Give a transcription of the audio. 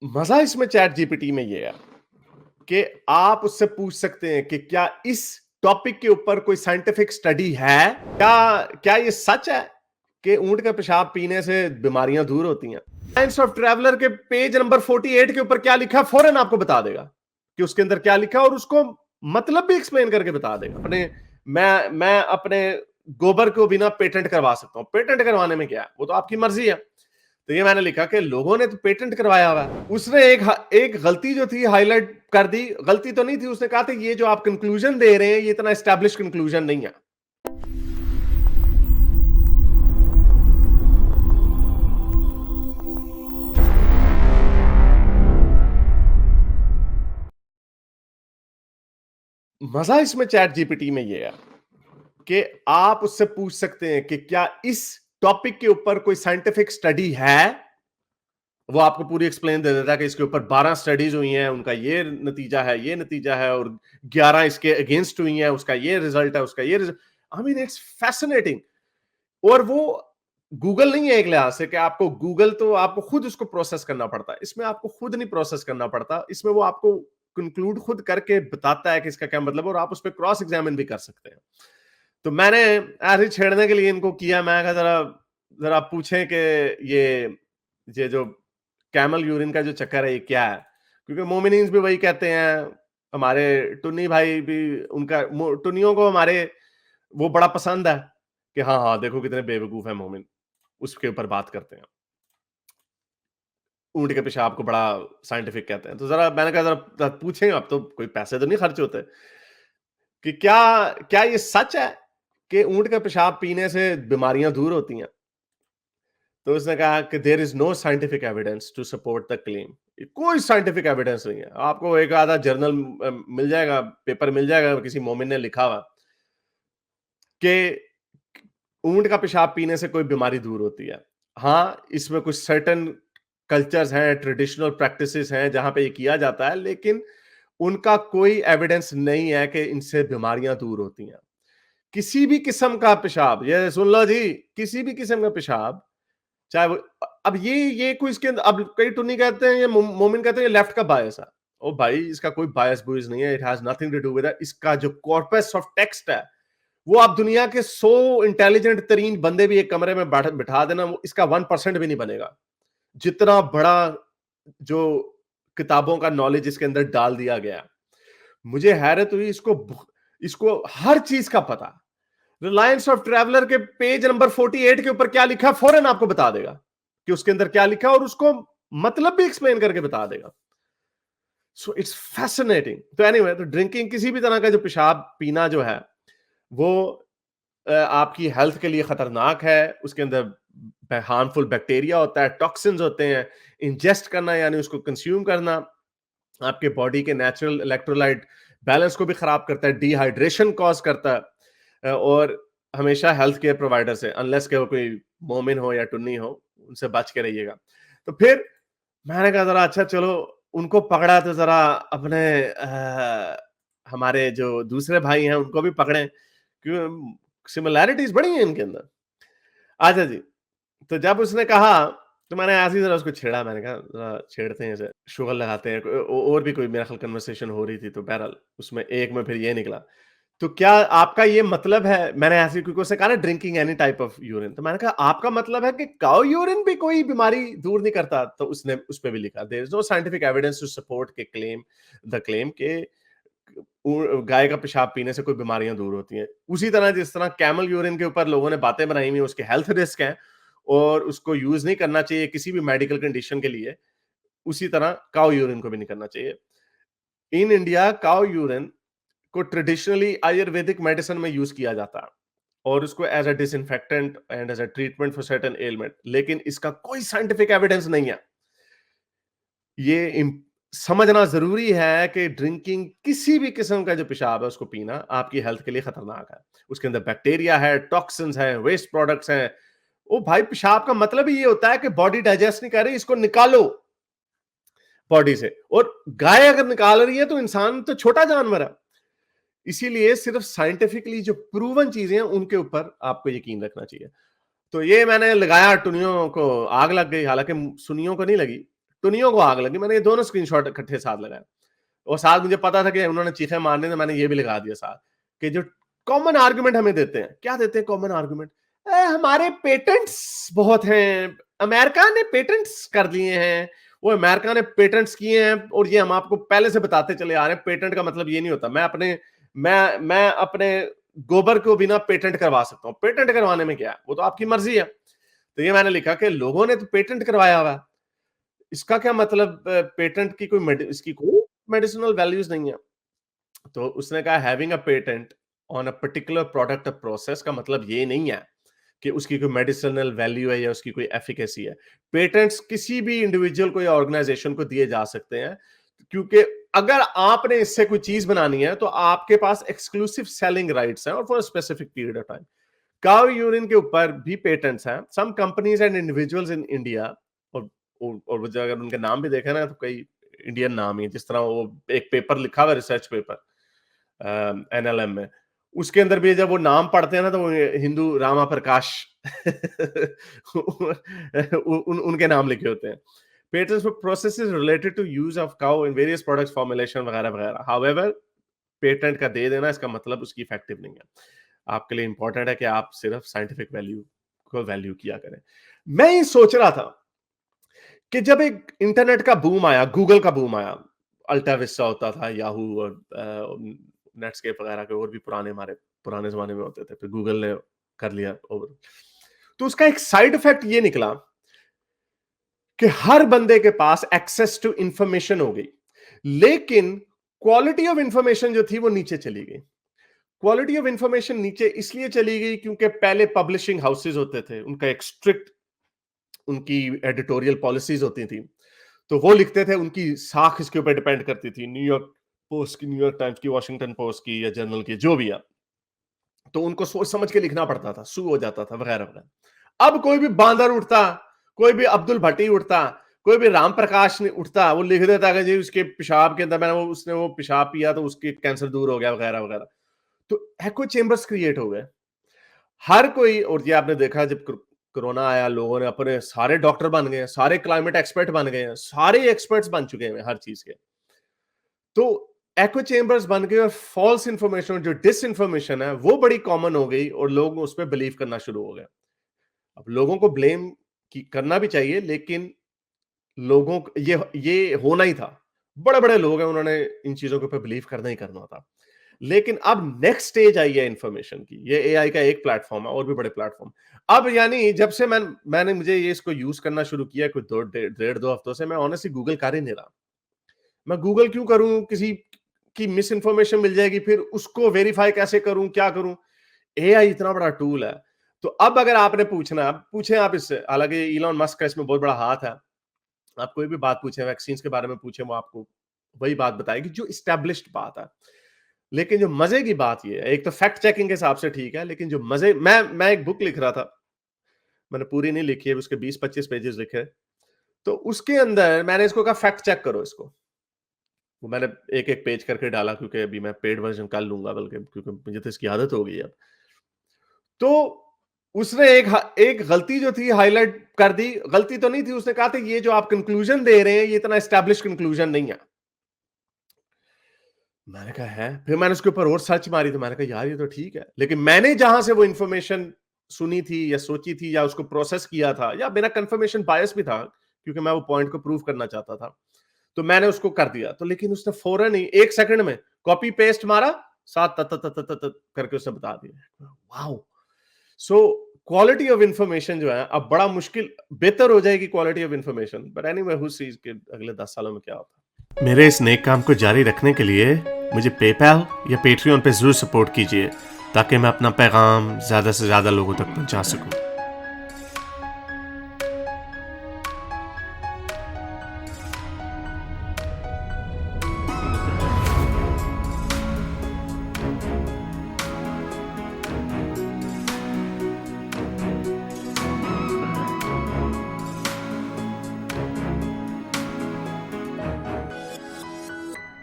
मजा इसमें chat GPT में ये है कि आप उससे पूछ सकते हैं कि क्या इस टॉपिक के ऊपर कोई साइंटिफिक स्टडी है, क्या क्या ये सच है कि ऊंट का पेशाब पीने से बीमारियां दूर होती हैं। साइंस ऑफ ट्रैवलर के पेज नंबर 48 के ऊपर क्या लिखा फौरन आपको बता देगा कि उसके अंदर क्या लिखा, और उसको मतलब भी एक्सप्लेन करके बता देगा। मैं अपने गोबर को बिना पेटेंट करवा सकता हूं। पेटेंट करवाने में क्या है, वो तो आपकी मर्जी है। तो ये मैंने लिखा कि लोगों ने तो पेटेंट करवाया हुआ है। उसने एक गलती जो थी हाईलाइट कर दी। गलती तो नहीं थी, उसने कहा था ये जो आप कंक्लूजन दे रहे हैं ये इतना एस्टैब्लिश कंक्लूजन नहीं है। मजा इसमें चैट जीपीटी में ये है कि आप उससे पूछ सकते हैं कि क्या इस टॉपिक के ऊपर कोई साइंटिफिक स्टडी है। वो आपको पूरी एक्सप्लेन दे देता है कि इसके ऊपर 12 स्टडीज हुई हैं, उनका ये नतीजा है, ये नतीजा है, और 11 इसके अगेंस्ट हुई हैं, उसका ये रिजल्ट है, उसका ये result. I mean it's fascinating. और वो गूगल नहीं है एक लिहाज से कि आपको गूगल तो आपको खुद उसको प्रोसेस करना पड़ता है। इसमें आपको खुद नहीं प्रोसेस करना पड़ता, इसमें वो आपको कंक्लूड खुद करके बताता है कि इसका क्या मतलब है, और आप उस पर क्रॉस एग्जामिन भी कर सकते हैं। तो मैंने ऐसे छेड़ने के लिए इनको किया। मैं कहा जरा जरा पूछें कि ये जो कैमल यूरिन का जो चक्कर है ये क्या है, क्योंकि मोमिनीन्स भी वही कहते हैं। हमारे टुन्नी भाई भी, उनका टुन्नियों को हमारे वो बड़ा पसंद है कि हाँ हाँ देखो कितने बेवकूफ है मोमिन, उसके ऊपर बात करते हैं। ऊंट के पेशाब को बड़ा साइंटिफिक कहते हैं। तो जरा मैंने कहा जरा पूछें, अब तो कोई पैसे तो नहीं खर्च होते, कि क्या क्या ये सच है कि ऊंट का पेशाब पीने से बीमारियां दूर होती हैं। तो उसने कहा कि there is no scientific evidence to support the claim. कोई साइंटिफिक एविडेंस नहीं है। आपको एक आधा जर्नल मिल जाएगा, पेपर मिल जाएगा, किसी मोमिन ने लिखा हुआ कि ऊंट का पेशाब पीने से कोई बीमारी दूर होती है। हाँ, इसमें कुछ सर्टेन कल्चर्स हैं, ट्रेडिशनल प्रैक्टिसेस हैं जहां पे ये किया जाता है, लेकिन उनका कोई एविडेंस नहीं है कि इनसे बीमारियां दूर होती हैं। किसी भी किस्म का पेशाब, ये सुन लो जी, किसी भी किस्म का पेशाब, चाहे वो अब ये कोई इसके अंदर, अब कई टुन्नी कहते हैं, ये मोमिन कहते हैं ये लेफ्ट का बायस है। ओ भाई, इसका कोई बायस बुयस नहीं है। It has nothing to do with that. इसका जो कॉर्पस ऑफ टेक्स्ट है, वो आप दुनिया के 100 इंटेलिजेंट तरीन बंदे भी एक कमरे में बिठा देना, वो इसका 1% भी नहीं बनेगा। जितना बड़ा जो किताबों का नॉलेज इसके अंदर डाल दिया गया, मुझे हैरत हुई। इसको इसको हर चीज का पता। रिलायंस ऑफ ट्रैवलर के पेज नंबर 48 के ऊपर क्या लिखा फौरन आपको बता देगा कि उसके अंदर क्या लिखा, और उसको मतलब भी एक्सप्लेन करके बता देगा। So it's fascinating. तो एनीवे, तो ड्रिंकिंग, किसी भी तरह का जो पेशाब पीना जो है वो आपकी हेल्थ के लिए खतरनाक है। उसके अंदर हार्मफुल बैक्टीरिया होता है, टॉक्सिन्स होते हैं। इंजेस्ट करना यानी उसको कंज्यूम करना आपके बॉडी के नेचुरल इलेक्ट्रोलाइट बैलेंस को भी खराब करता है, डिहाइड्रेशन कॉज करता है। और हमेशा हेल्थ केयर प्रोवाइडर से, अनलेस के वो कोई मोमिन हो या टुन्नी हो, उनसे बच के रहिएगा। तो फिर मैंने कहा जरा अच्छा चलो, उनको पकड़ा तो जरा अपने हमारे जो दूसरे भाई हैं उनको भी पकड़े, क्यों सिमिलैरिटीज बड़ी हैं इनके अंदर। अच्छा जी, तो जब उसने कहा तो मैंने ऐसे ही जरा उसको छेड़ा। मैंने कहा जरा छेड़ते हैं इसे, शुगर लगाते हैं। और भी कोई मेरा ख्याल कन्वर्सेशन हो रही थी, तो बहरहाल उसमें एक में फिर ये निकला, तो क्या आपका ये मतलब है, मैंने ऐसे, क्योंकि उसने कहा ना drinking any type of urine, तो मैंने कहा आपका मतलब है कि काउ यूरिन भी कोई बीमारी दूर नहीं करता। तो उसने उस पे भी लिखा there is no scientific evidence to support के क्लेम द क्लेम के गाय का पेशाब पीने से कोई बीमारियां दूर होती हैं। उसी तरह जिस तरह कैमल यूरिन के ऊपर लोगों ने बातें बनाई हुई, उसके हेल्थ रिस्क हैं और उसको यूज नहीं करना चाहिए किसी भी मेडिकल कंडीशन के लिए, उसी तरह काउ यूरिन को भी नहीं करना चाहिए। इन इंडिया काउ यूरिन को ट्रेडिशनली आयुर्वेदिक मेडिसिन में यूज किया जाता है, और उसको as a disinfectant and as a treatment for certain element, लेकिन इसका कोई साइंटिफिक एविडेंस नहीं है। ये समझना जरूरी है कि ड्रिंकिंग, किसी भी किस्म का जो पेशाब है उसको पीना आपकी हेल्थ के लिए खतरनाक है। उसके अंदर बैक्टीरिया है, टॉक्सिन्स है, वेस्ट प्रोडक्ट्स हैं। ओ भाई, पेशाब का मतलब ही ये होता है कि बॉडी डाइजेस्ट नहीं कर रही, इसको निकालो बॉडी से। और गाय अगर निकाल रही है तो इंसान तो छोटा जानवर है। इसीलिए सिर्फ साइंटिफिकली जो प्रूवन चीजें हैं उनके ऊपर आपको यकीन रखना चाहिए। तो ये मैंने लगाया, टुनियों को आग लग गई। हालांकि सुनियों को नहीं लगी, टुनियों को आग लगी। मैंने ये दोनों स्क्रीनशॉट इकट्ठे साथ लगाए और साथ मुझे पता था कि उन्होंने चीखें मारने, तो मैंने ये भी लगा दिया साथ कि जो कॉमन आर्गुमेंट हमें देते हैं, क्या देते हैं कॉमन आर्गुमेंट? हमारे पेटेंट्स बहुत हैं, अमेरिका ने पेटेंट्स कर दिए हैं, वो अमेरिका ने पेटेंट्स किए हैं और ये हम आपको पहले से बताते चले आ रहे हैं। पेटेंट का मतलब ये नहीं होता मैं अपने गोबर को बिना पेटेंट करवा सकता हूं। पेटेंट करवाने में क्या है, वो तो आपकी मर्जी है। तो ये मैंने लिखा कि लोगों ने तो पेटेंट करवाया हुआ है, इसका क्या मतलब? पेटेंट की इसकी कोई मेडिसिनल वैल्यूज नहीं है। तो उसने कहा having a patent on a particular product process का मतलब ये नहीं है कि उसकी कोई मेडिसिनल वैल्यू है या उसकी कोई एफिकेसी है। पेटेंट्स किसी भी इंडिविजुअल को या ऑर्गेनाइजेशन को दिए जा सकते हैं, क्योंकि अगर आपने इससे कोई चीज बनानी है तो आपके पास एक्सक्लूसिव सेलिंग राइट्स हैं और for specific period of time. Cow urine के ऊपर भी पेटेंट्स हैं। Some companies and individuals in India, और अगर उनके नाम भी देखे ना तो कई इंडियन नाम ही, जिस तरह वो एक पेपर लिखा हुआ रिसर्च पेपर एनएलएम में, उसके अंदर भी जब वो नाम पढ़ते हैं ना तो वो हिंदू रामा प्रकाश उनके नाम लिखे होते हैं। Patents for processes related to use of cow in various products formulation वगैरह वगैरह। हाउएवर, पेटेंट का दे देना इसका मतलब उसकी इफेक्टिव नहीं है। आपके लिए इंपॉर्टेंट है कि आप सिर्फ साइंटिफिक वैल्यू को वैल्यू किया करें। मैं ये सोच रहा था कि जब एक इंटरनेट का बूम आया, गूगल का बूम आया, अल्टा विस्टा होता था, याहू और नेटस्केप वगैरह के और भी हमारे पुराने जमाने में होते थे, फिर गूगल ने कर लिया ओवर। तो उसका एक साइड इफेक्ट ये निकला कि हर बंदे के पास एक्सेस टू इंफॉर्मेशन हो गई, लेकिन क्वालिटी ऑफ इंफॉर्मेशन जो थी वो नीचे चली गई। क्वालिटी ऑफ इंफॉर्मेशन नीचे इसलिए चली गई क्योंकि पहले पब्लिशिंग हाउसेज होते थे, उनका एक स्ट्रिक्ट उनकी एडिटोरियल पॉलिसीज होती थी, तो वो लिखते थे, उनकी साख इसके ऊपर डिपेंड करती थी, न्यूयॉर्क पोस्ट की, न्यूयॉर्क टाइम्स की, वॉशिंगटन पोस्ट की या जर्नल की, जो भी है, तो उनको सोच समझ के लिखना पड़ता था, सू हो जाता था वगैरह वगैरह। अब कोई भी बांदर उठता, कोई भी अब्दुल भट्टी उठता, कोई भी राम प्रकाश ने उठता, वो लिख देता कि जी उसके पेशाब के अंदर उसने वो पेशाब पिया तो उसके कैंसर दूर हो गया वगैरह वगैरह। तो एको चेंबर्स क्रिएट हो गए। हर कोई, और ये आपने देखा जब कोरोना आया, लोगों ने अपने सारे डॉक्टर बन गए, सारे क्लाइमेट एक्सपर्ट बन गए हैं, सारे एक्सपर्ट्स बन चुके हैं हर चीज के। तो एको चेंबर्स बन गए और फॉल्स इंफॉर्मेशन, जो डिस इंफॉर्मेशन है, वो बड़ी कॉमन हो गई और लोग उस पर बिलीव करना शुरू हो गए। अब लोगों को ब्लेम करना भी चाहिए, लेकिन लोगों को ये होना ही था। बड़े बड़े लोग हैं, उन्होंने इन चीजों के ऊपर बिलीव करना ही करना था। लेकिन अब नेक्स्ट स्टेज आई है इंफॉर्मेशन की। ये एआई का एक प्लेटफॉर्म है और भी बड़े प्लेटफॉर्म। अब यानी जब से मैंने मुझे ये इसको यूज करना शुरू किया कुछ डेढ़ दो हफ्तों से, मैं ऑनेस्टली गूगल कर ही नहीं रहा। मैं गूगल क्यों करूं? किसी की मिस इन्फॉर्मेशन मिल जाएगी, फिर उसको वेरीफाई कैसे करूं, क्या करूं? एआई इतना बड़ा टूल है। तो अब अगर आपने पूछना, पूछे आप इससे, हालांकि इलॉन मस्क का इसमें बहुत बड़ा हाथ है। आप कोई भी बात पूछे, वैक्सीन के बारे में पूछे, वो आपको वही बात बताएगी जो इस्टेब्लिश्ड बात है। लेकिन जो मजे की बात ये है, एक तो फैक्ट चेकिंग के हिसाब से ठीक है, लेकिन जो मजे, मैं एक बुक लिख रहा था, मैंने पूरी नहीं लिखी है, उसके 20-25 पेजेस लिखे, तो उसके अंदर मैंने इसको कहा फैक्ट चेक करो इसको। वो मैंने एक एक पेज करके डाला, क्योंकि अभी मैं पेड वर्जन कर लूंगा, बल्कि क्योंकि मुझे तो इसकी आदत हो गई अब। तो उसने एक गलती जो थी हाईलाइट कर दी। गलती तो नहीं थी, उसने कहा था ये जो आप कंक्लूजन दे रहे हैं ये इतना एस्टैब्लिश कंक्लूजन नहीं है। मैंने कहा है, फिर मैंने उसके ऊपर और सर्च मारी, तो मैंने कहा यार ये तो ठीक है, लेकिन मैंने जहां से वो इंफॉर्मेशन सुनी थी या सोची थी या उसको प्रोसेस किया था, या मेरा कंफर्मेशन बायस भी था, क्योंकि मैं वो पॉइंट को प्रूव करना चाहता था, तो मैंने उसको कर दिया। तो लेकिन उसने फौरन ही 1 सेकंड में कॉपी पेस्ट मारा, साथ करके उसने बता दिया। Wow! So quality of information जो है अब बड़ा मुश्किल, बेहतर हो जाएगी quality of information, but anyway who seize के अगले 10 सालों में क्या होता है। मेरे इस नेक काम को जारी रखने के लिए मुझे पेपैल या पेट्रियन पे जरूर सपोर्ट कीजिए, ताकि मैं अपना पैगाम ज्यादा से ज्यादा लोगों तक पहुंचा सकूं।